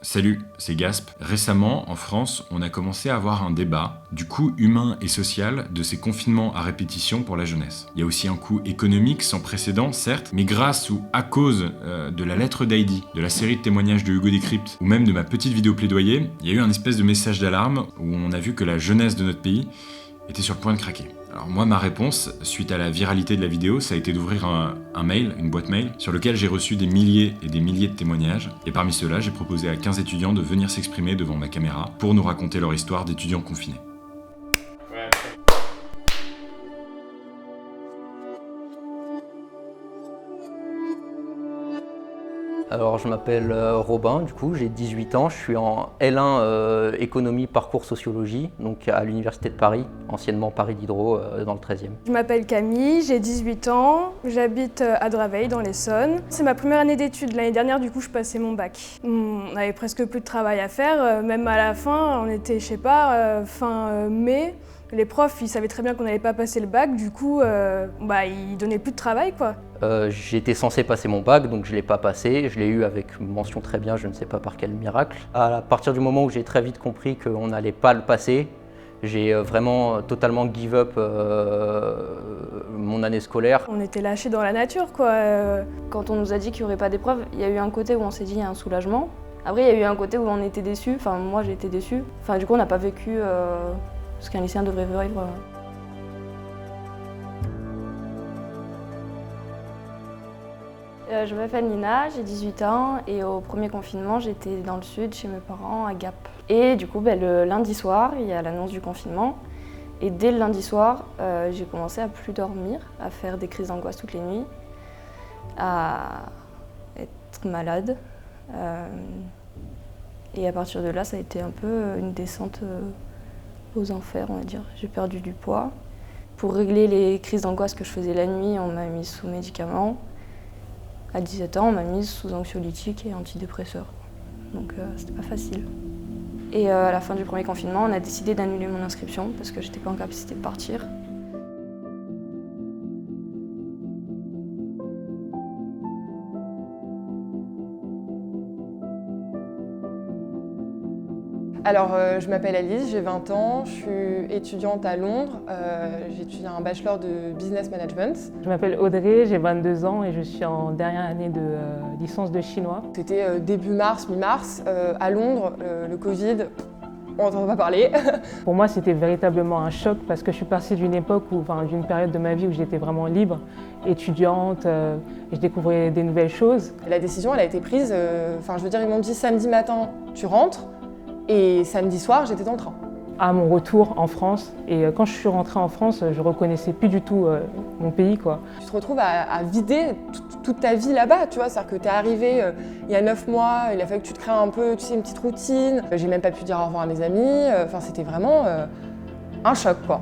Salut, c'est Gasp. Récemment, en France, on a commencé à avoir un débat du coût humain et social de ces confinements à répétition pour la jeunesse. Il y a aussi un coût économique sans précédent, certes, mais grâce ou à cause de la lettre d'Heidi, de la série de témoignages de Hugo Décrypte, ou même de ma petite vidéo plaidoyer, il y a eu un espèce de message d'alarme où on a vu que la jeunesse de notre pays était sur le point de craquer. Alors moi, ma réponse, suite à la viralité de la vidéo, ça a été d'ouvrir un mail, une boîte mail, sur lequel j'ai reçu des milliers et des milliers de témoignages. Et parmi ceux-là, j'ai proposé à 15 étudiants de venir s'exprimer devant ma caméra pour nous raconter leur histoire d'étudiants confinés. Alors je m'appelle Robin, du coup j'ai 18 ans, je suis en L1 économie parcours sociologie, donc à l'université de Paris, anciennement Paris Diderot dans le 13e. Je m'appelle Camille, j'ai 18 ans, j'habite à Draveil dans l'Essonne. C'est ma première année d'études, l'année dernière du coup je passais mon bac. On avait presque plus de travail à faire, même à la fin, on était je sais pas, fin mai. Les profs, ils savaient très bien qu'on n'allait pas passer le bac, du coup, ils donnaient plus de travail, quoi. J'étais censé passer mon bac, donc je ne l'ai pas passé. Je l'ai eu avec mention très bien, je ne sais pas par quel miracle. À partir du moment où j'ai très vite compris qu'on n'allait pas le passer, j'ai vraiment totalement give up mon année scolaire. On était lâchés dans la nature, quoi. Quand on nous a dit qu'il n'y aurait pas d'épreuve, il y a eu un côté où on s'est dit il y a un soulagement. Après, il y a eu un côté où on était déçus. Enfin, moi, j'ai été déçue. Enfin, du coup, on n'a pas vécu ce qu'un lycéen devrait vivre. Je m'appelle Nina, j'ai 18 ans et au premier confinement, j'étais dans le sud chez mes parents à Gap. Et du coup, le lundi soir, il y a l'annonce du confinement. Et dès le lundi soir, j'ai commencé à plus dormir, à faire des crises d'angoisse toutes les nuits, à être malade. Et à partir de là, ça a été un peu une descente aux enfers, on va dire. J'ai perdu du poids. Pour régler les crises d'angoisse que je faisais la nuit, on m'a mise sous médicaments. À 17 ans, on m'a mise sous anxiolytique et antidépresseur. Donc c'était pas facile. Et à la fin du premier confinement, on a décidé d'annuler mon inscription parce que j'étais pas en capacité de partir. Alors, je m'appelle Alice, j'ai 20 ans, je suis étudiante à Londres, j'étudie un bachelor de business management. Je m'appelle Audrey, j'ai 22 ans et je suis en dernière année de licence de chinois. C'était début mars, mi-mars, à Londres, le Covid, on n'entend pas parler. Pour moi, c'était véritablement un choc parce que je suis passée d'une époque, d'une période de ma vie où j'étais vraiment libre, étudiante, et je découvrais des nouvelles choses. La décision, elle a été prise, ils m'ont dit samedi matin, tu rentres. Et samedi soir, j'étais dans le train. À mon retour en France, et quand je suis rentrée en France, je reconnaissais plus du tout mon pays, quoi. Tu te retrouves à vider toute ta vie là-bas, tu vois. C'est-à-dire que tu es arrivé il y a 9 mois, il a fallu que tu te crées un peu, tu sais, une petite routine. J'ai même pas pu dire au revoir à mes amis. C'était vraiment un choc, quoi.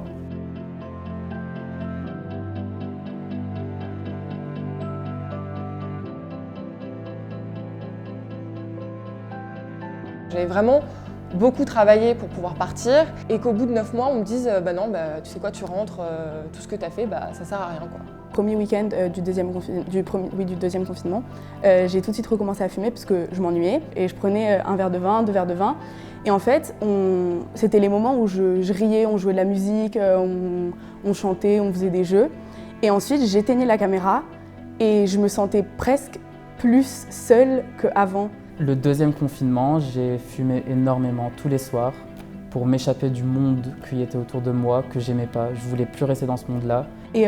J'avais vraiment beaucoup travaillé pour pouvoir partir et qu'au bout de 9 mois, on me dise tu sais quoi, tu rentres, tout ce que tu as fait, ça sert à rien, quoi. Premier week-end du deuxième confinement, j'ai tout de suite recommencé à fumer parce que je m'ennuyais et je prenais un verre de vin, 2 verres de vin. Et en fait, c'était les moments où je riais, on jouait de la musique, on chantait, on faisait des jeux. Et ensuite, j'éteignais la caméra et je me sentais presque plus seule qu'avant. Le deuxième confinement, j'ai fumé énormément tous les soirs pour m'échapper du monde qui était autour de moi, que j'aimais pas. Je voulais plus rester dans ce monde-là. Et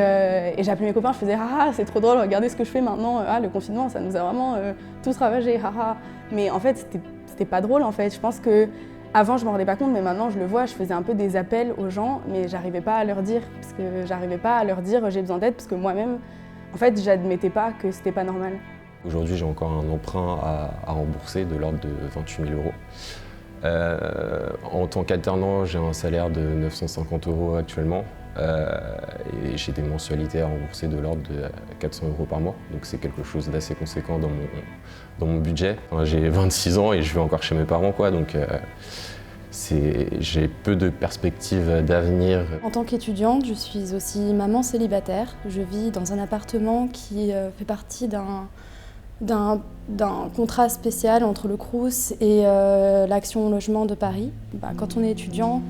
j'appelais mes copains, je faisais « Ah, c'est trop drôle, regardez ce que je fais maintenant, le confinement, ça nous a vraiment tous ravagés, haha ». Mais en fait, c'était pas drôle en fait. Je pense que avant je m'en rendais pas compte, mais maintenant je le vois, je faisais un peu des appels aux gens, mais j'arrivais pas à leur dire, parce que j'arrivais pas à leur dire j'ai besoin d'aide, parce que moi-même, en fait, j'admettais pas que c'était pas normal. Aujourd'hui, j'ai encore un emprunt à rembourser de l'ordre de 28 000 €. En tant qu'alternant, j'ai un salaire de 950 € actuellement et j'ai des mensualités à rembourser de l'ordre de 400 € par mois. Donc c'est quelque chose d'assez conséquent dans mon budget. J'ai 26 ans et je vis encore chez mes parents, quoi, donc j'ai peu de perspectives d'avenir. En tant qu'étudiante, je suis aussi maman célibataire. Je vis dans un appartement qui fait partie d'un contrat spécial entre le Crous et l'Action Logement de Paris. Quand on est étudiant,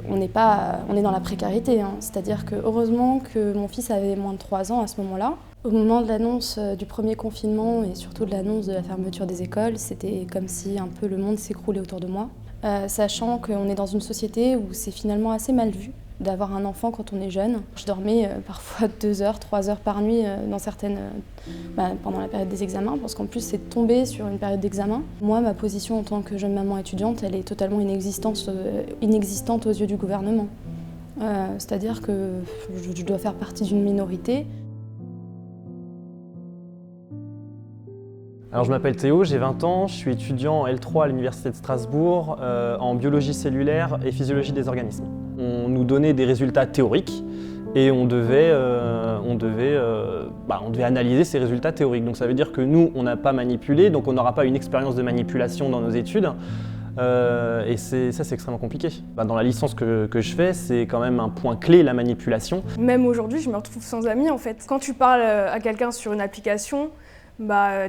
on est dans la précarité, hein. C'est-à-dire que heureusement que mon fils avait moins de 3 ans à ce moment-là. Au moment de l'annonce du premier confinement et surtout de l'annonce de la fermeture des écoles, c'était comme si un peu le monde s'écroulait autour de moi. Sachant qu'on est dans une société où c'est finalement assez mal vu d'avoir un enfant quand on est jeune. Je dormais parfois 2 heures, 3 heures par nuit pendant la période des examens, parce qu'en plus c'est tombé sur une période d'examen. Moi, ma position en tant que jeune maman étudiante, elle est totalement inexistante aux yeux du gouvernement. C'est-à-dire que je dois faire partie d'une minorité. Alors je m'appelle Théo, j'ai 20 ans, je suis étudiant en L3 à l'Université de Strasbourg en biologie cellulaire et physiologie des organismes. On nous donnait des résultats théoriques et on devait analyser ces résultats théoriques. Donc ça veut dire que nous, on n'a pas manipulé, donc on n'aura pas une expérience de manipulation dans nos études. Et ça, c'est extrêmement compliqué. Dans la licence que je fais, c'est quand même un point clé, la manipulation. Même aujourd'hui, je me retrouve sans amis en fait. Quand tu parles à quelqu'un sur une application,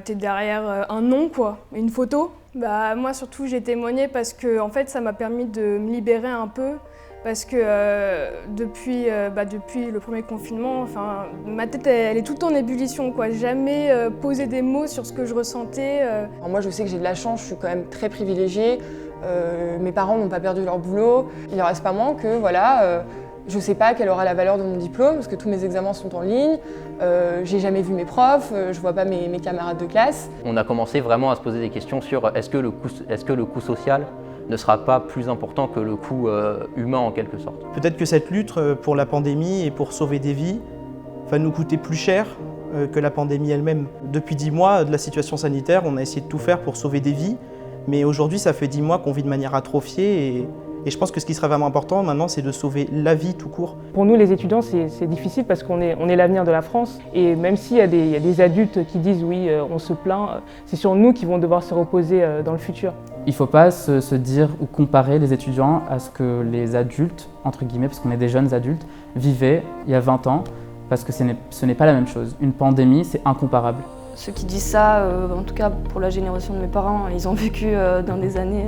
t'es derrière un nom, quoi, une photo. Moi surtout j'ai témoigné parce que en fait ça m'a permis de me libérer un peu, parce que depuis le premier confinement, ma tête elle est tout le temps en ébullition, quoi. Jamais posé des mots sur ce que je ressentais. Alors moi je sais que j'ai de la chance, je suis quand même très privilégiée. Mes parents n'ont pas perdu leur boulot. Il en reste pas moins que je ne sais pas quelle aura la valeur de mon diplôme parce que tous mes examens sont en ligne, j'ai jamais vu mes profs, je ne vois pas mes camarades de classe. On a commencé vraiment à se poser des questions sur est-ce que le coût social ne sera pas plus important que le coût humain en quelque sorte. Peut-être que cette lutte pour la pandémie et pour sauver des vies va nous coûter plus cher que la pandémie elle-même. Depuis 10 mois de la situation sanitaire, on a essayé de tout faire pour sauver des vies, mais aujourd'hui ça fait 10 mois qu'on vit de manière atrophiée et je pense que ce qui serait vraiment important maintenant, c'est de sauver la vie tout court. Pour nous les étudiants, c'est difficile parce qu'on est l'avenir de la France. Et même s'il y a des adultes qui disent oui, on se plaint, c'est sur nous qui vont devoir se reposer dans le futur. Il ne faut pas se dire ou comparer les étudiants à ce que les adultes, entre guillemets, parce qu'on est des jeunes adultes, vivaient il y a 20 ans, parce que ce n'est pas la même chose. Une pandémie, c'est incomparable. Ceux qui disent ça, en tout cas pour la génération de mes parents, ils ont vécu dans des années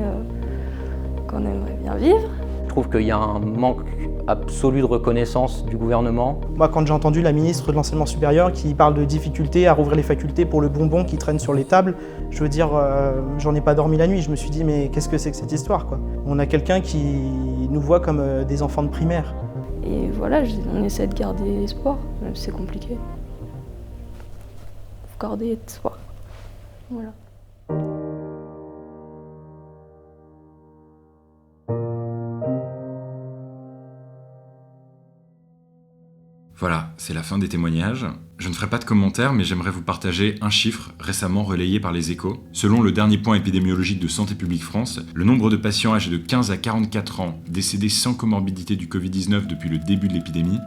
qu'on aimerait bien vivre. Je trouve qu'il y a un manque absolu de reconnaissance du gouvernement. Moi, quand j'ai entendu la ministre de l'Enseignement supérieur qui parle de difficultés à rouvrir les facultés pour le bonbon qui traîne sur les tables, je veux dire, j'en ai pas dormi la nuit. Je me suis dit, mais qu'est-ce que c'est que cette histoire, quoi ? On a quelqu'un qui nous voit comme des enfants de primaire. Et voilà, on essaie de garder espoir, même si c'est compliqué. Faut garder espoir. Voilà. Voilà, c'est la fin des témoignages. Je ne ferai pas de commentaires, mais j'aimerais vous partager un chiffre récemment relayé par les Échos. Selon le dernier point épidémiologique de Santé publique France, le nombre de patients âgés de 15 à 44 ans décédés sans comorbidité du Covid-19 depuis le début de l'épidémie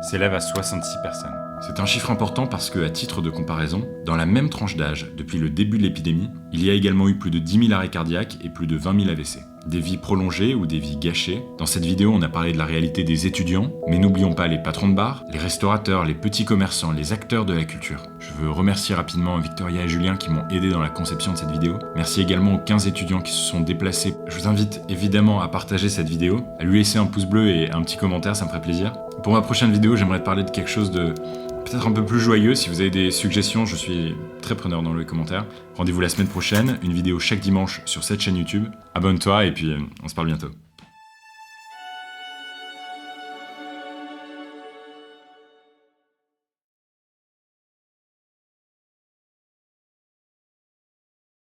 s'élève à 66 personnes. C'est un chiffre important parce que, à titre de comparaison, dans la même tranche d'âge, depuis le début de l'épidémie, il y a également eu plus de 10 000 arrêts cardiaques et plus de 20 000 AVC. Des vies prolongées ou des vies gâchées. Dans cette vidéo, on a parlé de la réalité des étudiants, mais n'oublions pas les patrons de bar, les restaurateurs, les petits commerçants, les acteurs de la culture. Je veux remercier rapidement Victoria et Julien qui m'ont aidé dans la conception de cette vidéo. Merci également aux 15 étudiants qui se sont déplacés. Je vous invite évidemment à partager cette vidéo, à lui laisser un pouce bleu et un petit commentaire, ça me ferait plaisir. Pour ma prochaine vidéo, j'aimerais te parler de quelque chose de peut-être un peu plus joyeux. Si vous avez des suggestions, je suis très preneur dans les commentaires. Rendez-vous la semaine prochaine, une vidéo chaque dimanche sur cette chaîne YouTube. Abonne-toi et puis on se parle bientôt.